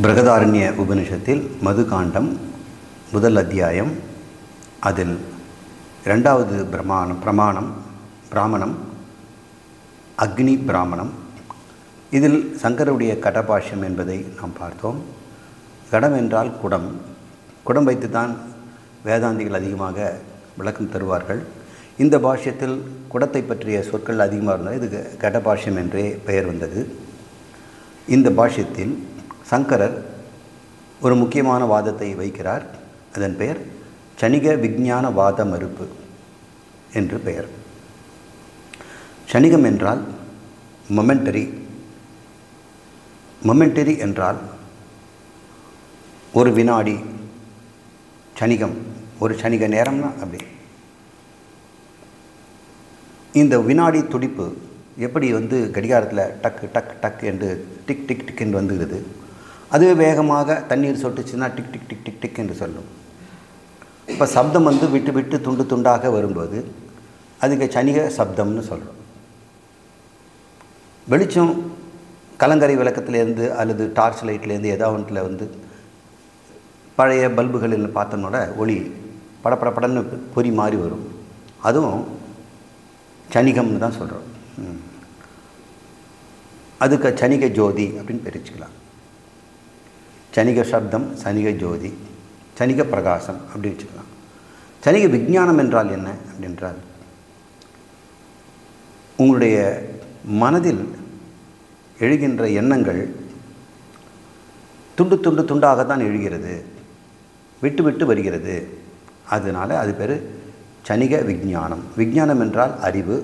பிரகதாரண்ய உபனிஷத்தில் மதுகாண்டம் முதல் அத்தியாயம். அதில் இரண்டாவது பிராமணம் அக்னி பிராமணம். இதில் சங்கருடைய கடபாஷ்யம் என்பதை நாம் பார்த்தோம். கடம் என்றால் குடம். குடம் வைத்து தான் வேதாந்திகள் அதிகமாக விளக்கம் தருவார்கள். இந்த பாஷ்யத்தில் குடத்தை பற்றிய சொற்கள் அதிகமாக இருந்தால் இது கடபாஷ்யம் என்றே பெயர் வந்தது. இந்த பாஷ்யத்தில் சங்கரர் ஒரு முக்கியமான வாதத்தை வைக்கிறார். அதன் பெயர் சணிக விஞ்ஞான வாத மறுப்பு என்று பெயர். சணிகம் என்றால் மொமெண்டரி என்றால் ஒரு வினாடி. சணிகம் ஒரு சணிக நேரம்னா அப்படி. இந்த வினாடி துடிப்பு எப்படி கடிகாரத்தில் டக்கு டக் டக் என்று டிக் டிக் டிக் என்று வந்துகிறது. அதுவே வேகமாக தண்ணீர் சொட்டுச்சுன்னா tick tick tick tick tick என்று சொல்லும். இப்போ சப்தம் விட்டு விட்டு துண்டு துண்டாக வரும்போது அதுக்கு சணிக சப்தம்னு சொல்கிறோம். வெளிச்சம் கலங்கரை விளக்கத்துலேருந்து அல்லது டார்ச் லைட்லேருந்து ஏதாவது ஒன்றில் பழைய பல்புகளில் பார்த்தோம்னோட ஒளி படப்படன்னு பொறி மாறி வரும். அதுவும் சணிகம்னு தான் சொல்கிறோம். அதுக்கு சணிக ஜோதி அப்படின்னு பிரிச்சுக்கலாம். சணிக சப்தம், சணிக ஜோதி, சணிக பிரகாசம் அப்படி வச்சுக்கலாம். சணிக விஞ்ஞானம் என்றால் என்ன அப்படின்றால், உங்களுடைய மனதில் எழுகின்ற எண்ணங்கள் துண்டு துண்டு துண்டாகத்தான் எழுகிறது, விட்டு விட்டு வருகிறது. அதனால் அது பேர் சணிக விஞ்ஞானம். விஞ்ஞானம் என்றால் அறிவு,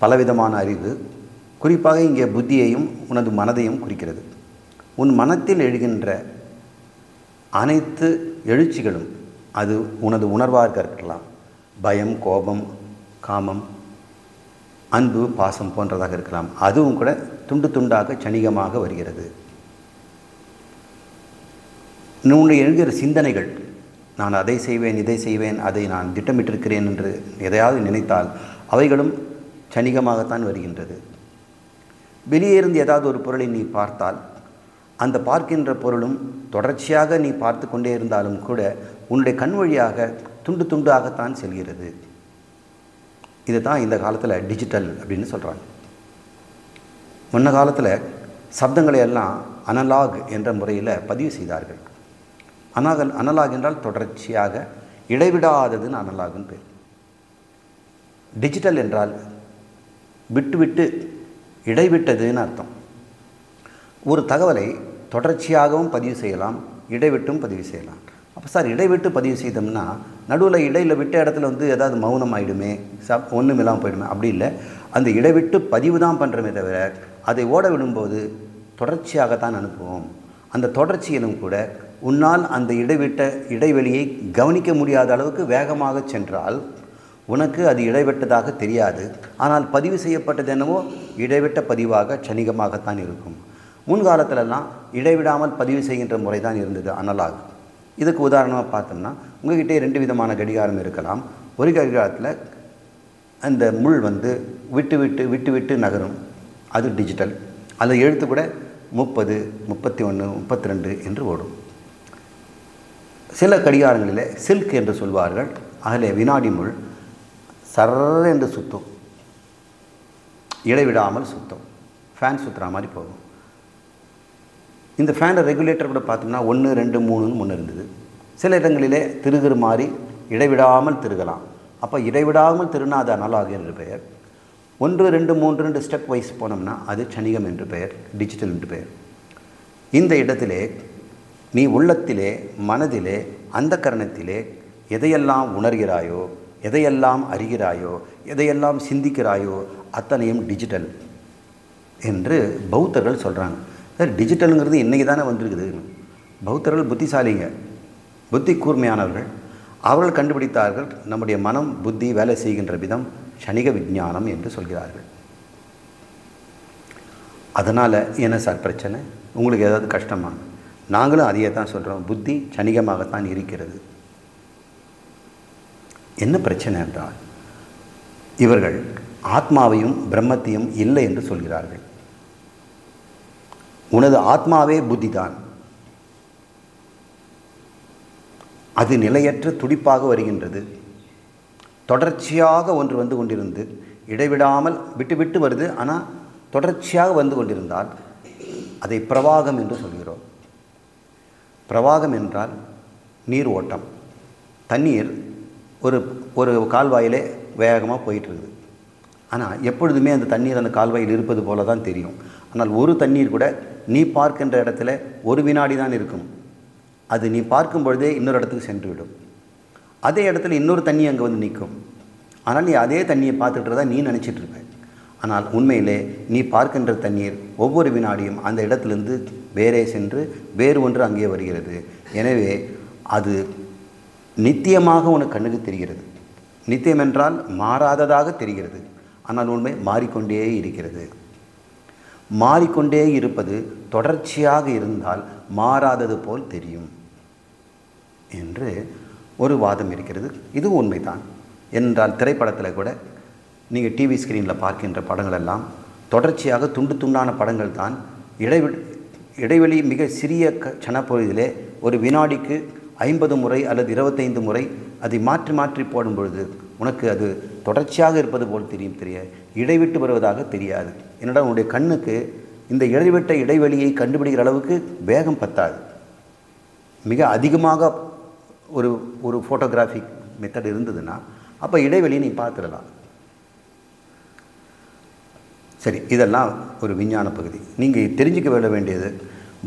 பலவிதமான அறிவு. குறிப்பாக இங்கே புத்தியையும் உனது மனதையும் குறிக்கிறது. உன் மனத்தில் எழுகின்ற அனைத்து எழுச்சிகளும் அது உனது உணர்வாக இருக்கலாம். பயம், கோபம், காமம், அன்பு, பாசம் போன்றதாக இருக்கலாம். அதுவும் கூட துண்டு துண்டாக சணிகமாக வருகிறது. உன்னுடைய எழுகிற சிந்தனைகள், நான் அதை செய்வேன், இதை செய்வேன், அதை நான் திட்டமிட்டிருக்கிறேன் என்று எதையாவது நினைத்தால் அவைகளும் சணிகமாகத்தான் வருகின்றது. வெளியே இருந்து ஏதாவது ஒரு பொருளை நீ பார்த்தால் அந்த பார்க்கின்ற பொருளும் தொடர்ச்சியாக நீ பார்த்து கொண்டே இருந்தாலும் கூட உன்னுடைய கண் வழியாக துண்டு துண்டாகத்தான் செல்கிறது. இது தான் இந்த காலத்தில் டிஜிட்டல் அப்படின்னு சொல்கிறாங்க. முன்ன காலத்தில் சப்தங்களை எல்லாம் அனலாக் என்ற முறையில் பதிவு செய்தார்கள். அனலாக் என்றால் தொடர்ச்சியாக இடைவிடாததுன்னு அனலாகுன்னு பேர். டிஜிட்டல் என்றால் விட்டு விட்டு இடைவிட்டதுன்னு அர்த்தம். ஒரு தகவலை தொடர்ச்சியாகவும் பதிவு செய்யலாம், இடைவிட்டும் பதிவு செய்யலாம். அப்போ சார் இடைவிட்டு பதிவு செய்தோம்னா நடுவில் இடையில் விட்ட இடத்துல ஏதாவது மௌனம் ஆகிடுமே, ஒன்றும் இல்லாமல் போயிடுமே. அப்படி இல்லை, அந்த இடைவிட்டு பதிவு தான் பண்ணுறோமே தவிர அதை ஓட விடும்போது தொடர்ச்சியாகத்தான் அனுப்புவோம். அந்த தொடர்ச்சியிலும் கூட உன்னால் அந்த இடைவெளியை கவனிக்க முடியாத அளவுக்கு வேகமாக சென்றால் உனக்கு அது இடைவிட்டதாக தெரியாது. ஆனால் பதிவு செய்யப்பட்டது என்னவோ இடைவிட்ட பதிவாக சணிகமாகத்தான் இருக்கும். முன்காலத்திலெல்லாம் இடைவிடாமல் பதிவு செய்கின்ற முறை தான் இருந்தது அனலாக். இதுக்கு உதாரணமாக பார்த்தோம்னா உங்கள்கிட்டே 2 விதமான கடிகாரம் இருக்கலாம். ஒரு கடிகாரத்தில் அந்த முள் விட்டு விட்டு விட்டு விட்டு நகரும், அது டிஜிட்டல். அந்த எழுத்து கூட 30, 31, 32 என்று ஓடும். சில கடிகாரங்களில் சில்க் என்று சொல்வார்கள். அதில் வினாடி முள் சர்ற என்று சுற்றும், இடைவிடாமல் சுற்றும், ஃபேன் சுற்றுற மாதிரி போகும். இந்த ஃபேனை ரெகுலேட்டர் கூட பார்த்தோம்னா 1, 2, 3ன்னு முன்னே இருந்தது. சில இடங்களிலே திருகுற மாதிரி இடைவிடாமல் திருகலாம். அப்போ இடைவிடாமல் திருனா அது அனலாக் என்று பெயர். 1, 2, 3 ஸ்டெப் வைஸ் போனோம்னா அது சணிகம் என்று பெயர், டிஜிட்டல் என்று பெயர். இந்த இடத்திலே நீ உள்ளத்திலே, மனதிலே, அந்த கரணத்திலே எதையெல்லாம் உணர்கிறாயோ, எதையெல்லாம் அறிகிறாயோ, எதையெல்லாம் சிந்திக்கிறாயோ அத்தனையும் டிஜிட்டல் என்று பௌத்தர்கள் சொல்கிறாங்க. சார் டிஜிட்டலுங்கிறது இன்றைக்கி தானே வந்திருக்குது. பௌத்தர்கள் புத்திசாலிங்க, புத்தி கூர்மையானவர்கள். அவர்கள் கண்டுபிடித்தார்கள் நம்முடைய மனம், புத்தி வேலை செய்கின்ற விதம் சணிக விஞ்ஞானம் என்று சொல்கிறார்கள். அதனால் என்ன சார் பிரச்சனை, உங்களுக்கு ஏதாவது கஷ்டமா? நாங்களும் அதையே தான் சொல்கிறோம், புத்தி சணிகமாகத்தான் இருக்கிறது. என்ன பிரச்சனை என்றால் இவர்கள் ஆத்மாவையும் பிரம்மத்தையும் இல்லை என்று சொல்கிறார்கள். உனது ஆத்மாவே புத்தி தான். அது நிலையற்ற துடிப்பாக வருகின்றது. தொடர்ச்சியாக ஒன்று வந்து கொண்டிருந்து இடைவிடாமல் விட்டு விட்டு வருது. ஆனால் தொடர்ச்சியாக வந்து கொண்டிருந்தால் அதை பிரவாகம் என்று சொல்கிறோம். பிரவாகம் என்றால் நீர் ஓட்டம். தண்ணீர் ஒரு ஒரு கால்வாயிலே வேகமாக போயிட்டுருக்குது. ஆனால் எப்பொழுதுமே அந்த தண்ணீர் அந்த கால்வாயில் இருப்பது போல தான் தெரியும். ஆனால் ஒரு தண்ணீர் கூட நீ பார்க்கின்ற இடத்துல ஒரு வினாடி தான் இருக்கும். அது நீ பார்க்கும் பொழுதே இன்னொரு இடத்துக்கு சென்றுவிடும். அதே இடத்துல இன்னொரு தண்ணி அங்கே வந்து நிற்கும். ஆனால் நீ அதே தண்ணியை பார்த்துட்டு தான் நீ நினச்சிட்டு இருப்ப. ஆனால் உண்மையிலே நீ பார்க்கின்ற தண்ணீர் ஒவ்வொரு வினாடியும் அந்த இடத்துலேருந்து வேறே சென்று வேறு ஒன்று அங்கே வருகிறது. எனவே அது நித்தியமாக உனக்கு கண்ணுக்கு தெரிகிறது. நித்தியம் என்றால் மாறாததாக தெரிகிறது. ஆனால் உண்மை மாறிக்கொண்டே இருக்கிறது. மாறிக்கொண்டே இருப்பது தொடர்ச்சியாக இருந்தால் மாறாதது போல் தெரியும் என்று ஒரு வாதம் இருக்கிறது. இது உண்மைதான். என்றால் திரைப்படத்தில் கூட நீங்கள் டிவி ஸ்க்ரீனில் பார்க்கின்ற படங்கள் எல்லாம் தொடர்ச்சியாக துண்டு துண்டான படங்கள் தான். இடைவெளி மிக சிறிய சனப்பொழுதிலே ஒரு வினாடிக்கு 50 முறை அல்லது 25 முறை அதை மாற்றி மாற்றி போடும் பொழுது உனக்கு அது தொடர்ச்சியாக இருப்பது போல் தெரிய இடைவிட்டு வருவதாக தெரியாது. என்னடா உன்னுடைய கண்ணுக்கு இந்த இடைவிட்ட இடைவெளியை கண்டுபிடிக்கிற அளவுக்கு வேகம் பத்தாது. மிக அதிகமாக ஒரு ஒரு ஃபோட்டோகிராஃபிக் மெத்தட் இருந்ததுன்னா அப்போ இடைவெளியை நீ பார்த்துடலாம். சரி, இதெல்லாம் ஒரு விஞ்ஞான பகுதி. நீங்கள் தெரிஞ்சுக்க வேண்டியது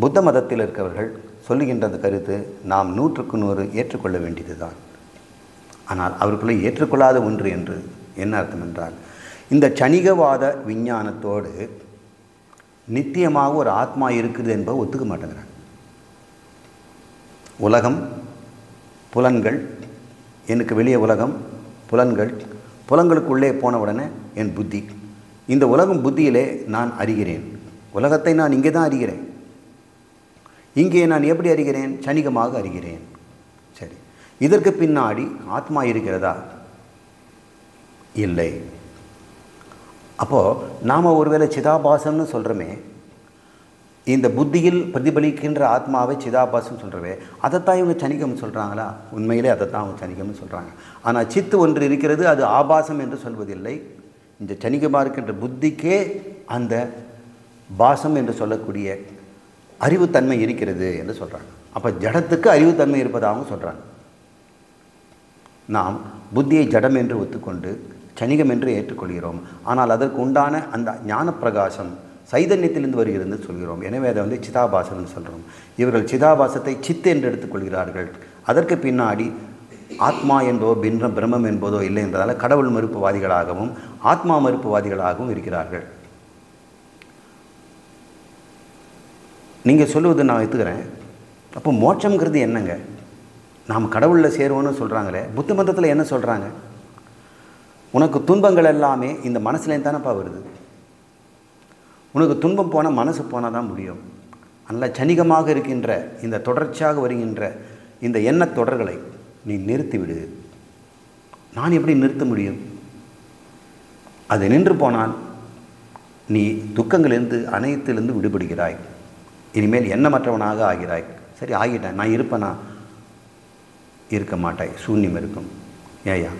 புத்த மதத்தில் இருக்கிறவர்கள் சொல்லுகின்ற அந்த கருத்து நாம் 100க்கு 100 ஏற்றுக்கொள்ள வேண்டியது தான். ஆனால் அவர்களை ஏற்றுக்கொள்ளாத ஒன்று என்று என்ன அர்த்தம் என்றால், இந்த சணிகவாத விஞ்ஞானத்தோடு நித்தியமாக ஒரு ஆத்மா இருக்குது என்பதை ஒத்துக்க மாட்டேங்கிறாங்க. உலகம், புலன்கள், எனக்கு வெளியே உலகம், புலன்கள், புலன்களுக்குள்ளே போன உடனே என் புத்தி. இந்த உலகம் புத்தியிலே நான் அறிகிறேன். உலகத்தை நான் இங்கே தான் அறிகிறேன். இங்கே நான் எப்படி அறிகிறேன்? சணிகமாக அறிகிறேன். சரி, இதற்கு பின்னாடி ஆத்மா இருக்கிறதா? இல்லை. அப்போது நாம் ஒருவேளை சிதாபாசம்னு சொல்கிறோமே, இந்த புத்தியில் பிரதிபலிக்கின்ற ஆத்மாவை சிதாபாசம் சொல்கிறவே, அதைத்தான் இவங்க சணிகம்னு சொல்கிறாங்களா? உண்மையிலே அதைத்தான் அவங்க சணிகம்னு சொல்கிறாங்க. ஆனால் சித்து ஒன்று இருக்கிறது, அது ஆபாசம் என்று சொல்வதில்லை. இந்த சணிகமாக இருக்கின்ற புத்திக்கே அந்த பாசம் என்று சொல்லக்கூடிய அறிவுத்தன்மை இருக்கிறது என்று சொல்கிறாங்க. அப்போ ஜடத்துக்கு அறிவுத்தன்மை இருப்பதாகவும் சொல்கிறாங்க. நாம் புத்தியை ஜடம் என்று ஒத்துக்கொண்டு சணிகம் என்று ஏற்றுக்கொள்கிறோம். ஆனால் அதற்கு உண்டான அந்த ஞான பிரகாசம் சைதன்யத்திலிருந்து வருகிறது சொல்கிறோம். எனவே அதை வந்து சிதாபாசம்னு சொல்கிறோம். இவர்கள் சிதாபாசத்தை சித்து என்று எடுத்துக்கொள்கிறார்கள். அதற்கு பின்னாடி ஆத்மா என்பதோ பிரம்மம் என்பதோ இல்லை என்பதால் கடவுள் மறுப்புவாதிகளாகவும் ஆத்மா மறுப்புவாதிகளாகவும் இருக்கிறார்கள். நீங்கள் சொல்லுவது நான் எடுத்துக்கிறேன். அப்போ மோட்சங்கிறது என்னங்க? நாம் கடவுளில் சேருவோன்னு சொல்கிறாங்களே, புத்த மதத்தில் என்ன சொல்கிறாங்க? உனக்கு துன்பங்கள் எல்லாமே இந்த மனசுலேருந்து தானேப்பா வருது. உனக்கு துன்பம் போனால் மனசு போனால் தான் முடியும். அதனால் சணிகமாக இருக்கின்ற இந்த தொடர்ச்சியாக வருகின்ற இந்த எண்ணத் தொடர்களை நீ நிறுத்திவிடு. நான் எப்படி நிறுத்த முடியும்? அது நின்று போனால் நீ துக்கங்களிலிருந்து அனைத்திலிருந்து விடுபடுகிறாய். இனிமேல் எண்ணமற்றவனாக ஆகிறாய். சரி, ஆகிட்டேன், நான் இருப்பேனா? இருக்க மாட்டாய், சூன்யம் இருக்கும். ஏயா,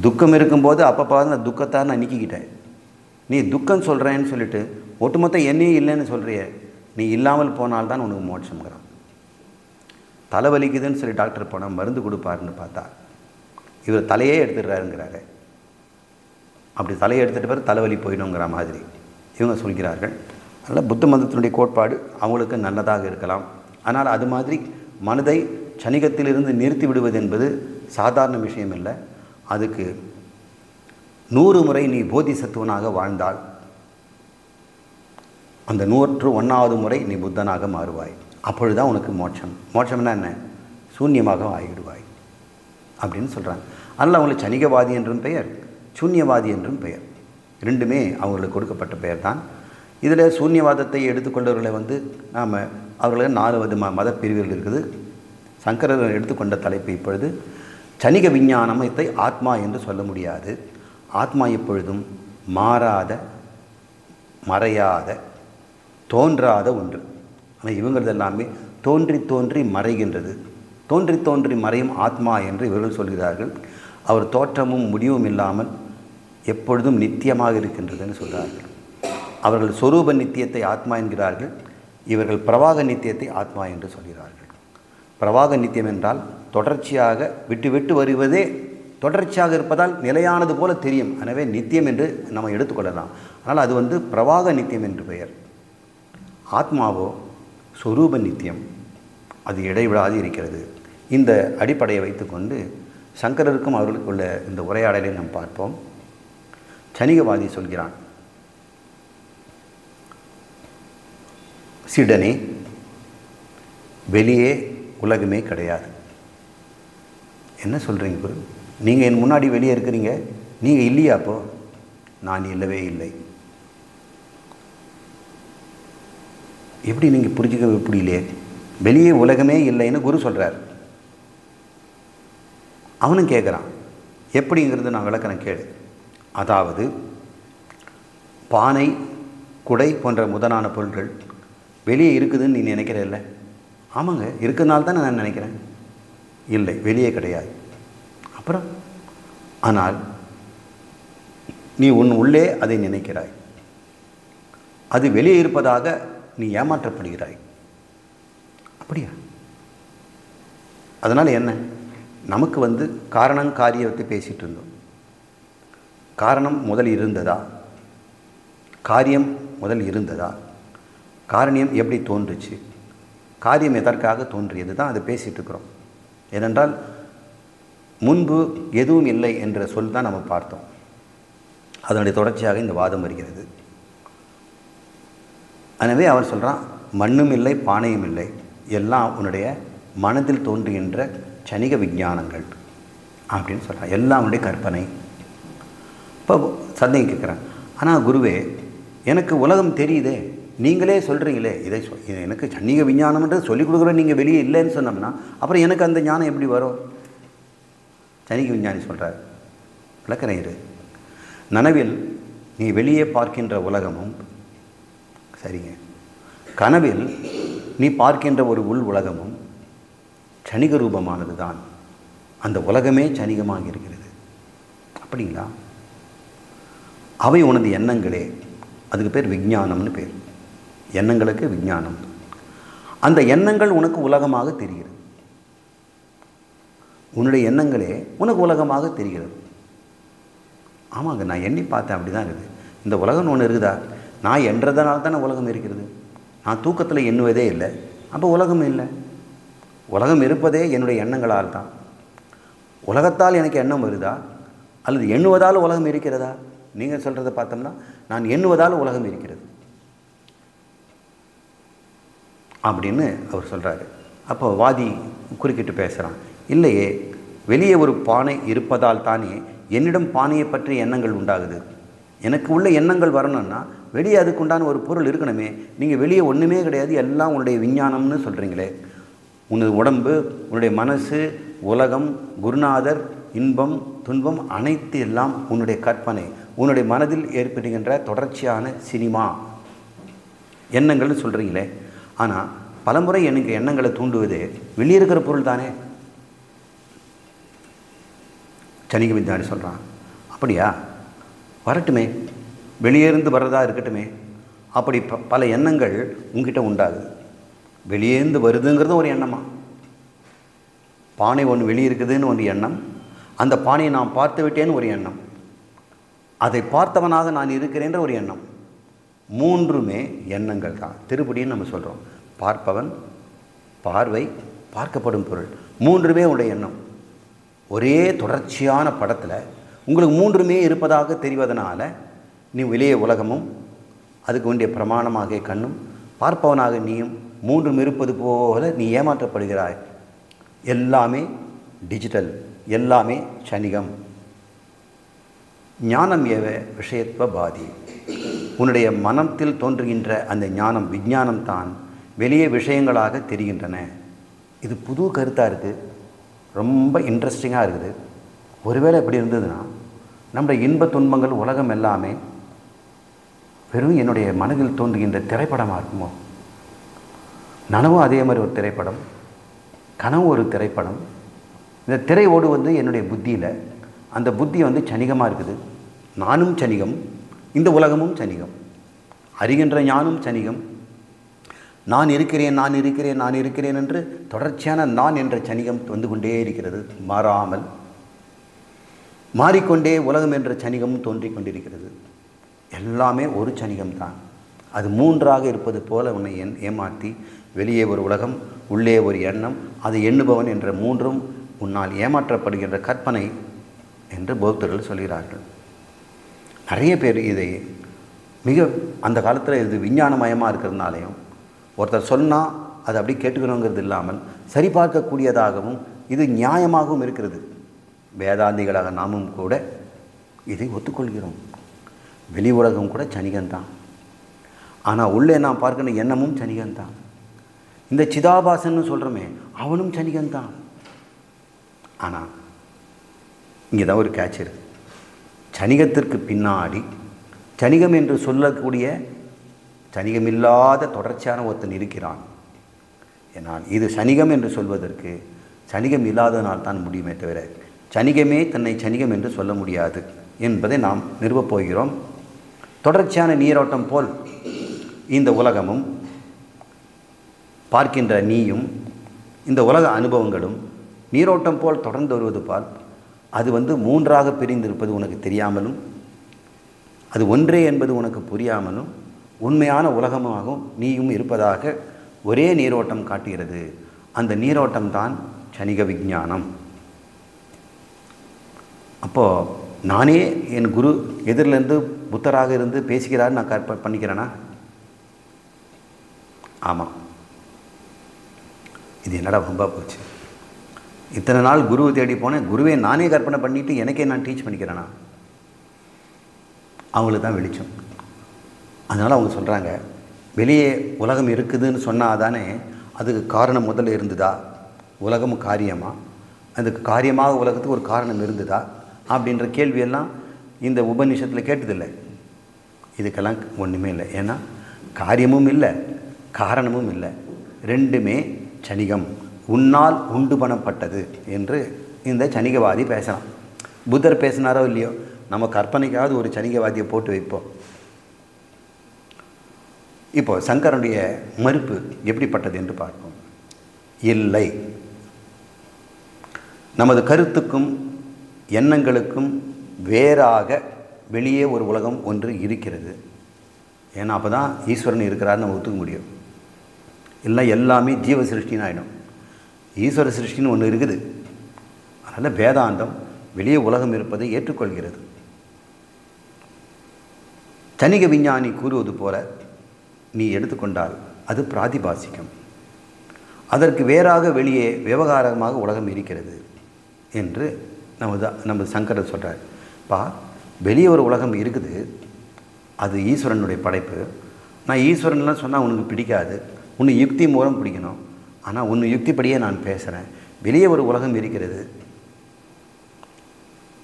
துக்கம் இருக்கும்போது அப்பப்போ அந்த துக்கத்தை நான் நீக்கிக்கிட்டேன். நீ துக்கம் சொல்கிறேன்னு சொல்லிட்டு ஒட்டுமொத்த என்னையே இல்லைன்னு சொல்கிறிய. நீ இல்லாமல் போனால்தான் உனக்கு மோட்சம்ங்கிறான். தலைவலிக்குதுன்னு சொல்லி டாக்டர் போனால் மருந்து கொடுப்பாருன்னு பார்த்தா இவர் தலையே எடுத்துடுறாருங்கிறாரு. அப்படி தலையை எடுத்துகிட்டு பிறகு தலைவலி போயிடுங்கிற மாதிரி இவங்க சொல்கிறார்கள். அதனால் புத்த மதத்தினுடைய கோட்பாடு அவங்களுக்கு நல்லதாக இருக்கலாம். ஆனால் அது மாதிரி மனதை சணிகத்திலிருந்து நிறுத்தி விடுவது என்பது சாதாரண விஷயம் இல்லை. அதுக்கு 100 முறை நீ போதிசத்துவனாக வாழ்ந்தால் அந்த 101வது முறை நீ புத்தனாக மாறுவாய். அப்பொழுதுதான் உனக்கு மோட்சம். மோட்சம்னா என்ன? சூன்யமாக ஆகிடுவாய் அப்படின்னு சொல்கிறாங்க. அதனால் அவங்களுக்கு சணிகவாதி என்றும் பெயர், சூன்யவாதி என்றும் பெயர். ரெண்டுமே அவங்களுக்கு கொடுக்கப்பட்ட பெயர் தான். இதில் சூன்யவாதத்தை எடுத்துக்கொண்டவர்களை வந்து நாம் அவர்களுக்கு 4 மத பிரிவுகள் இருக்குது. சங்கரர் எடுத்துக்கொண்ட தலைப்பு இப்பொழுது சணிக விஞ்ஞானத்தை ஆத்மா என்று சொல்ல முடியாது. ஆத்மா எப்பொழுதும் மாறாத, மறையாத, தோன்றாத ஒன்று. ஆனால் இவங்களது எல்லாமே தோன்றி தோன்றி மறைகின்றது. தோன்றி தோன்றி மறையும் ஆத்மா என்று இவர்கள் சொல்கிறார்கள். அவர் தோற்றமும் முடிவும் இல்லாமல் எப்பொழுதும் நித்தியமாக இருக்கின்றதுன்னு சொல்கிறார்கள். அவர்கள் சொரூப நித்தியத்தை ஆத்மா என்கிறார்கள். இவர்கள் பிரவாக நித்தியத்தை ஆத்மா என்று சொல்கிறார்கள். பிரவாக நித்தியம் என்றால் தொடர்ச்சியாக விட்டு விட்டு வருவதே தொடர்ச்சியாக இருப்பதால் நிலையானது போல தெரியும். எனவே நித்தியம் என்று நம்ம எடுத்துக்கொள்ளலாம். ஆனால் அது பிரவாக நித்தியம் என்று பெயர். ஆத்மாவோ சொரூப நித்தியம், அது இடைவிடாது இருக்கிறது. இந்த அடிப்படையை வைத்துக்கொண்டு சங்கரருக்கும் அவர்களுக்குள்ள இந்த உரையாடலை நாம் பார்ப்போம். சனிகவாதி சொல்கிறான், சிடனே, வெளியே உலகமே கிடையாது. என்ன சொல்கிறீங்க குரு? நீங்கள் என் முன்னாடி வெளியே இருக்கிறீங்க, நீங்கள் இல்லையா? அப்போ நான் இல்லவே இல்லை. எப்படி நீங்கள் புரிஞ்சுக்க புரியலையே? வெளியே உலகமே இல்லைன்னு குரு சொல்கிறார். அவனும் கேட்குறான், எப்படிங்கிறது நான் விளக்கிறேன் கேளு. அதாவது பானை, குடை போன்ற முதலான பொருட்கள் வெளியே இருக்குதுன்னு நீ நினைக்கிற இல்லை? ஆமாங்க, இருக்கிறதுனால தான் நான் நினைக்கிறேன். இல்லை, வெளியே கிடையாது. அப்புறம் ஆனால் நீ உன் உள்ளே அதை நினைக்கிறாய். அது வெளியே இருப்பதாக நீ ஏமாற்றப்படுகிறாய். அப்படியா? அதனால் என்ன? நமக்கு காரணம் காரியத்தை பேசிகிட்டு இருந்தோம். காரணம் முதல் இருந்ததா? காரியம் முதல் இருந்ததா? காரியம் எப்படி தோன்றுச்சு? காரியம் எதற்காக தோன்றியது தான் அதை பேசிகிட்டு இருக்கிறோம். ஏனென்றால் முன்பு எதுவும் இல்லை என்ற சொல் தான் நம்ம பார்த்தோம். அதனுடைய தொடர்ச்சியாக இந்த வாதம் வருகிறது. எனவே அவர் சொல்கிறான், மண்ணும் இல்லை, பானையும் இல்லை, எல்லாம் உன்னுடைய மனதில் தோன்றுகின்ற சனிக விஞ்ஞானங்கள் அப்படின்னு சொல்கிறான். எல்லாம் உன்னுடைய கற்பனை. இப்போ சந்தேகம் கேட்குறேன், ஆனால் குருவே, எனக்கு உலகம் தெரியுதே, நீங்களே சொல்கிறீங்களே, எனக்கு சன்னிக விஞ்ஞானம்ன்றது சொல்லிக் கொடுக்குற நீங்கள் வெளியே இல்லைன்னு சொன்னோம்னா அப்புறம் எனக்கு அந்த ஞானம் எப்படி வரும்? சனிக விஞ்ஞானி சொல்கிறார், விளக்கிறேன் இரு. நனவில் நீ வெளியே பார்க்கின்ற உலகமும் சரிங்க, கனவில் நீ பார்க்கின்ற ஒரு உள் உலகமும் சனிக ரூபமானது தான். அந்த உலகமே சனிகமாக இருக்கிறது. அப்படிங்களா? அவை உனது எண்ணங்களே. அதுக்கு பேர் விஞ்ஞானம்னு பேர். எண்ணங்களுக்கு விஞ்ஞானம். அந்த எண்ணங்கள் உனக்கு உலகமாக தெரிகிறது. உன்னுடைய எண்ணங்களே உனக்கு உலகமாக தெரிகிறது. ஆமாங்க, நான் எண்ணி பார்த்தேன், அப்படி தான் இருக்குது. இந்த உலகம்னு ஒன்று இருக்குதா? நான் எண்றதுனால தானே உலகம் இருக்கிறது. நான் தூக்கத்தில் எண்ணுவதே இல்லை, அப்போ உலகம் இல்லை. உலகம் இருப்பதே என்னுடைய எண்ணங்களால் தான். உலகத்தால் எனக்கு எண்ணம் வருதா அல்லது எண்ணுவதால் உலகம் இருக்கிறதா? நீங்கள் சொல்கிறத பார்த்தோம்னா நான் எண்ணுவதால் உலகம் இருக்கிறது அப்படின்னு அவர் சொல்கிறாரு. அப்போ வாதி குறுக்கிட்டு பேசுகிறான், இல்லையே, வெளியே ஒரு பானை இருப்பதால் தானே என்னிடம் பானையை பற்றி எண்ணங்கள் உண்டாகுது. எனக்கு உள்ள எண்ணங்கள் வரணும்னா வெளியே அதுக்குண்டான ஒரு பொருள் இருக்கணுமே. நீங்கள் வெளியே ஒன்றுமே கிடையாது, எல்லாம் உன்னுடைய விஞ்ஞானம்னு சொல்கிறீங்களே. உனது உடம்பு, உன்னுடைய மனசு, உலகம், குருநாதர், இன்பம், துன்பம் அனைத்து எல்லாம் உன்னுடைய கற்பனை, உன்னுடைய மனதில் ஏற்படுகின்ற தொடர்ச்சியான சினிமா எண்ணங்கள்னு சொல்கிறீங்களே. ஆனால் பலமுறை எனக்கு எண்ணங்களை தூண்டுவது வெளியே இருக்கிற பொருள் தானே. சனிக விஞ்ஞானி சொல்கிறான், அப்படியா? வரட்டுமே, வெளியேருந்து வர்றதா இருக்கட்டுமே. அப்படி பல எண்ணங்கள் உங்ககிட்ட உண்டாகுது. வெளியேந்து வருதுங்கிறது ஒரு எண்ணமா? பானை ஒன்று வெளியே இருக்குதுன்னு ஒரு எண்ணம், அந்த பானையை நான் பார்த்து விட்டேன்னு ஒரு எண்ணம், அதை பார்த்தவனாக நான் இருக்கிறேன்ற ஒரு எண்ணம். மூன்றுமே எண்ணங்கள் தான். திருப்படின்னு நம்ம சொல்கிறோம். பார்ப்பவன், பார்வை, பார்க்கப்படும் பொருள், மூன்றுமே உடைய எண்ணம். ஒரே தொடர்ச்சியான படத்தில் உங்களுக்கு மூன்றுமே இருப்பதாக தெரிவதனால நீ வெளியே உலகமும் அதுக்கு வேண்டிய பிரமாணமாக கண்ணும் பார்ப்பவனாக நீயும் மூன்றும் இருப்பது போல நீ ஏமாற்றப்படுகிறாய். எல்லாமே டிஜிட்டல், எல்லாமே சனிகம். ஞானம் ஏவ விஷயத்துவ பாதி. உன்னுடைய மனத்தில் தோன்றுகின்ற அந்த ஞானம், விஞ்ஞானம் தான் வெளியே விஷயங்களாக தெரிகின்றன. இது புது கருத்தாக இருக்குது, ரொம்ப இன்ட்ரெஸ்டிங்காக இருக்குது. ஒருவேளை எப்படி இருந்ததுன்னா நம்முடைய இன்ப துன்பங்கள் உலகம் எல்லாமே வெறும் என்னுடைய மனதில் தோன்றுகின்ற திரைப்படமாக இருக்குமோ? நனவும் அதே மாதிரி ஒரு திரைப்படம், கனவு ஒரு திரைப்படம். இந்த திரை ஓடு என்னுடைய புத்தியில், அந்த புத்தி சனிகமாக இருக்குது. நானும் சனிகம், இந்த உலகமும் சனிகம், அறிகின்ற ஞானும் சனிகம். நான் இருக்கிறேன் நான் இருக்கிறேன் நான் இருக்கிறேன் என்று தொடர்ச்சியான நான் என்ற சனிகம் வந்து கொண்டே இருக்கிறது, மாறாமல். மாறிக்கொண்டே உலகம் என்ற சனிகமும் தோன்றிக் கொண்டிருக்கிறது. எல்லாமே ஒரு சனிகம்தான். அது மூன்றாக இருப்பது போல உன்னை ஏமாற்றி, வெளியே ஒரு உலகம், உள்ளே ஒரு எண்ணம், அது எண்ணுபவன் என்ற மூன்றும் உன்னால் ஏமாற்றப்படுகின்ற கற்பனை என்று பௌத்தர்கள் சொல்கிறார்கள். நிறைய பேர் இதை அந்த காலத்தில் இது விஞ்ஞானமயமாக இருக்கிறதுனாலையும், ஒருத்தர் சொன்னால் அதை அப்படி கேட்டுக்கணுங்கிறது இல்லாமல் சரிபார்க்கக்கூடியதாகவும் இது நியாயமாகவும் இருக்கிறது. வேதாந்திகளாக நாமும் கூட இதை ஒத்துக்கொள்கிறோம். வெளி உலகம் கூட சனிகன்தான், ஆனால் உள்ளே நாம் பார்க்கிற எண்ணமும் சனிகன்தான். இந்த சிதாபாசன்னு சொல்கிறோமே, அவனும் சனிகன்தான். ஆனால் இங்கே தான் ஒரு கேட்ச் இருக்குது. சனிகத்திற்கு பின்னாடி சனிகம் என்று சொல்லக்கூடிய சனிகமில்லாத தொடர்ச்சியான ஒருத்தன் இருக்கிறான். ஏனால் இது சனிகம் என்று சொல்வதற்கு சனிகம் இல்லாதனால் தான் முடியுமே தவிர சனிகமே தன்னை சனிகம் என்று சொல்ல முடியாது என்பதை நாம் நிறுவப் போகிறோம். தொடர்ச்சியான நீரோட்டம் போல் இந்த உலகமும், பார்க்கின்ற நீயும், இந்த உலக அனுபவங்களும் நீரோட்டம் போல் தொடர்ந்து வருவது போல் அது மூன்றாக பிரிந்திருப்பது உனக்கு தெரியாமலும், அது ஒன்றே என்பது உனக்கு புரியாமலும், உண்மையான உலகமாகவும் நீயும் இருப்பதாக ஒரே நீரோட்டம் காட்டுகிறது. அந்த நீரோட்டம்தான் சனிக விஞ்ஞானம். அப்போது நானே என் குரு எதிரிலேருந்து புத்தராக இருந்து பேசுகிறார் நான் பண்ணிக்கிறேன்னா? ஆமாம். இது என்னடா ரொம்ப போச்சு, இத்தனை நாள் குருவை தேடி போனேன், குருவை நானே கற்பனை பண்ணிவிட்டு எனக்கே நான் டீச் பண்ணிக்கிறேன்னா? அவங்களுக்கு தான் வெளிச்சம். அதனால் அவங்க சொல்கிறாங்க, வெளியே உலகம் இருக்குதுன்னு சொன்னால் தானே அதுக்கு காரணம் முதல்ல இருந்ததா, உலகம் காரியமாக, அதுக்கு காரியமாக உலகத்துக்கு ஒரு காரணம் இருந்ததா அப்படின்ற கேள்வியெல்லாம் இந்த உபநிஷத்தில் கேட்டதில்லை. இதுக்கெல்லாம் ஒன்றுமே இல்லை. ஏன்னா காரியமும் இல்லை காரணமும் இல்லை, ரெண்டுமே சனிகம், உன்னால் உண்டு பண்ணப்பட்டது என்று இந்த சனிகவாதி பேசலாம். புத்தர் பேசினாரோ இல்லையோ, நம்ம கற்பனைக்காவது ஒரு சனிகவாதியை போட்டு வைப்போம். இப்போ சங்கரனுடைய மறுப்பு எப்படிப்பட்டது என்று பார்ப்போம். இல்லை, நமது கருத்துக்கும் எண்ணங்களுக்கும் வேறாக வெளியே ஒரு உலகம் ஒன்று இருக்கிறது. ஏன்னா அப்போ தான் ஈஸ்வரன் இருக்கிறாருன்னு நம்ம ஒத்துக்க முடியும். இல்லை எல்லாமே ஜீவ சிருஷ்டின்னு ஆகிடும். ஈஸ்வர சிருஷ்டின்னு ஒன்று இருக்குது. அதனால் வேதாந்தம் வெளியே உலகம் இருப்பதை ஏற்றுக்கொள்கிறது. சனிக விஞ்ஞானி கூறுவது போல நீ எடுத்துக்கொண்டால் அது பிராதிபாசிகம். அதற்கு வேறாக வெளியே விவகாரமாக உலகம் இருக்கிறது என்று நம்ம சங்கரர் சொல்கிறார். வெளியே ஒரு உலகம் இருக்குது, அது ஈஸ்வரனுடைய படைப்பு. நான் ஈஸ்வரன்லாம் சொன்னால் உனக்கு பிடிக்காது, உன்னை யுக்தி மூலம் பிடிக்கணும். ஆனால் உன்னை யுக்திப்படியே நான் பேசுகிறேன். வெளியே ஒரு உலகம் இருக்கிறது,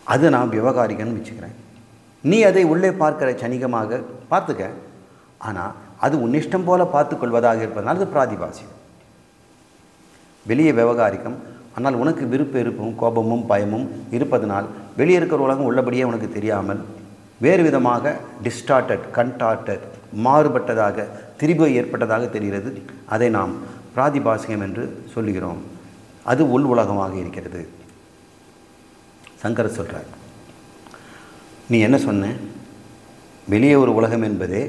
அது நான் விவகாரிகன்னு வச்சுக்கிறேன். நீ அதை உள்ளே பார்க்கிற சனிகமாக பார்த்துக்க. ஆனால் அது உன் இஷ்டம் போல பார்த்து கொள்வதாக இருப்பதனால் அது பிராதிபாசியம். வெளியே விவகாரிக்கம், ஆனால் உனக்கு விருப்பம் கோபமும் பயமும் இருப்பதனால் வெளியே இருக்கிற உலகம் உள்ளபடியே உனக்கு தெரியாமல் வேறு விதமாக டிஸ்டார்டட், கன்டார்டட், மாறுபட்டதாக, திரிபு ஏற்பட்டதாக தெரிகிறது. அதை நாம் பிராதிபாசிகம் என்று சொல்லுகிறோம். அது உள் உலகமாக இருக்கிறது. சங்கரர் சொல்கிறார், நீ என்ன சொன்ன? வெளியே ஒரு உலகம் என்பதே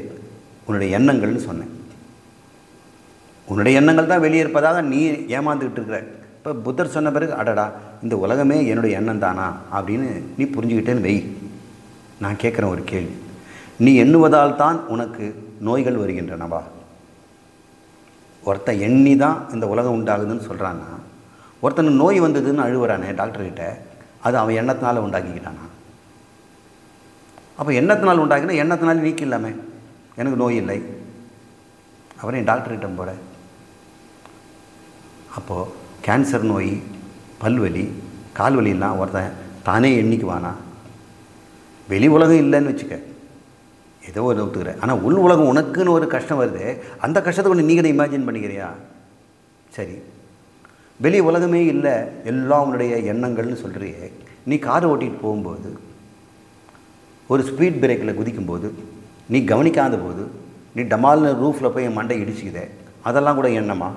உன்னுடைய எண்ணங்கள்னு சொன்னேன். உன்னுடைய எண்ணங்கள் தான் வெளியே இருப்பதாக நீ ஏமாந்துக்கிட்டு இருக்கிற. இப்போ புத்தர் சொன்ன பிறகு, அடடா இந்த உலகமே என்னுடைய எண்ணம் தானா அப்படின்னு நீ புரிஞ்சுக்கிட்டேன்னு வை. நான் கேட்குறேன் ஒரு கேள்வி, நீ எண்ணுவதால் தான் உனக்கு நோய்கள் வருகின்றனவா? ஒருத்தன் எண்ணி தான் இந்த உலகம் உண்டாகுதுன்னு சொல்கிறான்னா, ஒருத்தனுக்கு நோய் வந்ததுன்னு அழுவுறானே டாக்டர்கிட்ட, அது அவன் எண்ணத்தினால உண்டாக்கிக்கிட்டானா? அப்போ எண்ணத்தினால் உண்டாக்கினா எண்ணத்தினால நீக்கில்லாமே, எனக்கு நோய் இல்லை, அப்புறம் என் டாக்டர்கிட்ட போட. அப்போது கேன்சர் நோய், பல்வலி, கால்வலிலாம் ஒருத்தன் தானே எண்ணிக்குவானா? வெளி உலகம் இல்லைன்னு வச்சுக்க, ஏதோ ஒரு ஒத்துக்கிறேன். ஆனால் உள் உலகம் உனக்குன்னு ஒரு கஷ்டம் வருது, அந்த கஷ்டத்தை ஒன்று நீங்களே இமேஜின் பண்ணிக்கிறியா? சரி, வெளி உலகமே இல்லை, எல்லாம் உன்னுடைய எண்ணங்கள்னு சொல்கிறியே. நீ கார் ஓட்டிகிட்டு போகும்போது, ஒரு ஸ்பீட் பிரேக்கில் குதிக்கும்போது, நீ கவனிக்காத போது, நீ டமால்னு ரூஃபில் போய் என் மண்டை இடிச்சுக்குதே, அதெல்லாம் கூட எண்ணமா?